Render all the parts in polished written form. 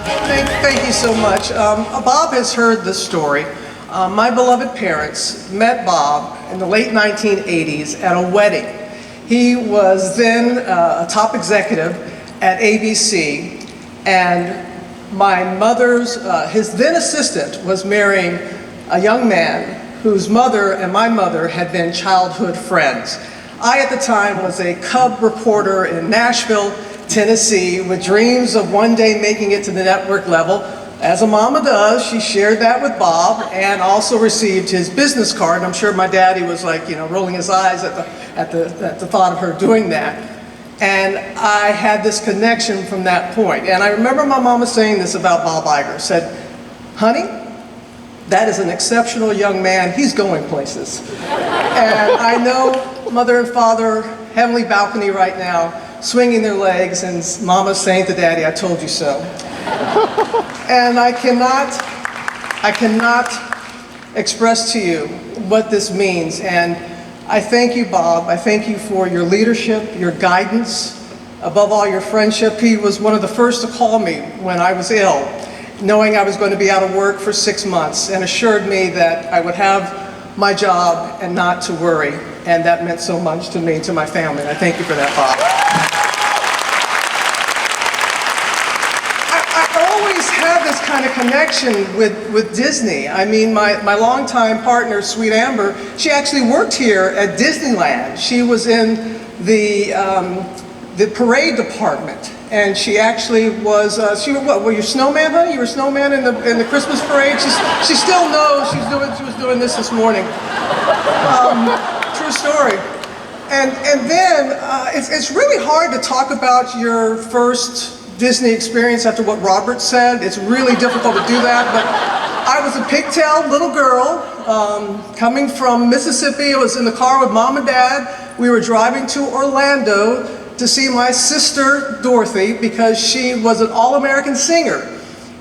Thank you so much. Bob has heard this story. My beloved parents met Bob in the late 1980s at a wedding. He was then a top executive at ABC, and my mother's, his then assistant was marrying a young man whose mother and my mother had been childhood friends. I, at the time, was a cub reporter in Nashville, Tennessee, with dreams of one day making it to the network level. As a mama does, she shared that with Bob and also received his business card. I'm sure my daddy was like, you know, rolling his eyes at the thought of her doing that. And I had this connection from that point. And I remember my mama saying this about Bob Iger, said, "Honey, that is an exceptional young man. He's going places." And I know mother and father, heavenly balcony right now, swinging their legs, and mama's saying to daddy, "I told you so." And I cannot express to you what this means. And I thank you, Bob. I thank you for your leadership, your guidance, above all your friendship. He was one of the first to call me when I was ill, knowing I was going to be out of work for 6 months, and assured me that I would have my job and not to worry. And that meant so much to me, to my family. And I thank you for that, Bob. I always had this kind of connection with Disney. I mean, my longtime partner, Sweet Amber, she actually worked here at Disneyland. She was in the parade department. And she actually was, were you snowman, honey? You were snowman in the Christmas parade? She still knows she was doing this morning. True story. And then, it's really hard to talk about your first Disney experience after what Robert said. It's really difficult to do that, but I was a pigtail little girl coming from Mississippi. I was in the car with mom and dad. We were driving to Orlando to see my sister Dorothy, because she was an all-American singer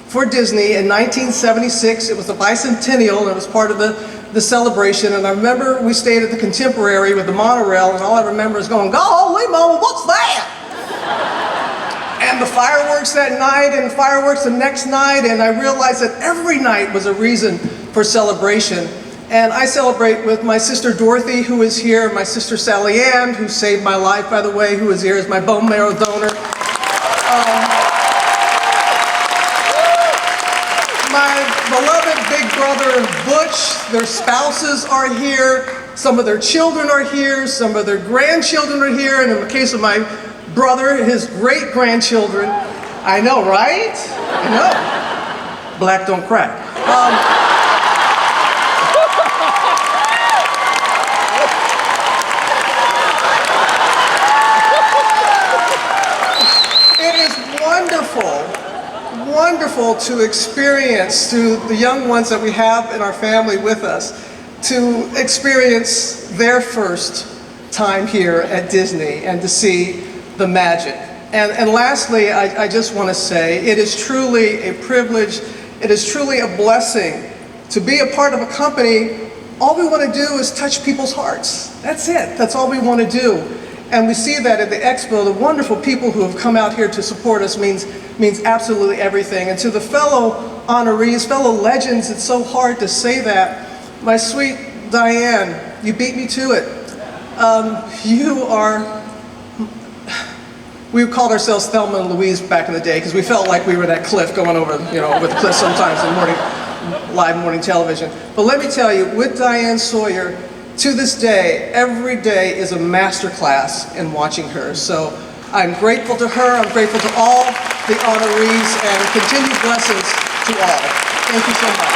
for Disney in 1976. It was the bicentennial, and it was part of the celebration. And I remember we stayed at the Contemporary with the monorail, and all I remember is going, "Golly, Mama, what's that?" And the fireworks that night, and fireworks the next night, and I realized that every night was a reason for celebration. And I celebrate with my sister Dorothy, who is here, my sister Sally Ann, who saved my life, by the way, who is here as my bone marrow donor. My beloved big brother Butch, their spouses are here, some of their children are here, some of their grandchildren are here, and in the case of my brother, his great-grandchildren. I know, right? I know. Black don't crack. Wonderful to experience, to the young ones that we have in our family with us, to experience their first time here at Disney and to see the magic. And lastly, I just want to say, it is truly a privilege, it is truly a blessing to be a part of a company. All we want to do is touch people's hearts. That's it. That's all we want to do. And we see that at the Expo. The wonderful people who have come out here to support us means absolutely everything. And to the fellow honorees, fellow legends, it's so hard to say that. My sweet Diane, you beat me to it. You are, we called ourselves Thelma and Louise back in the day because we felt like we were that cliff going over, you know, with the cliff sometimes in live morning television. But let me tell you, with Diane Sawyer, to this day, every day is a master class in watching her. So I'm grateful to her, I'm grateful to all the honorees, and continued blessings to all. Thank you so much.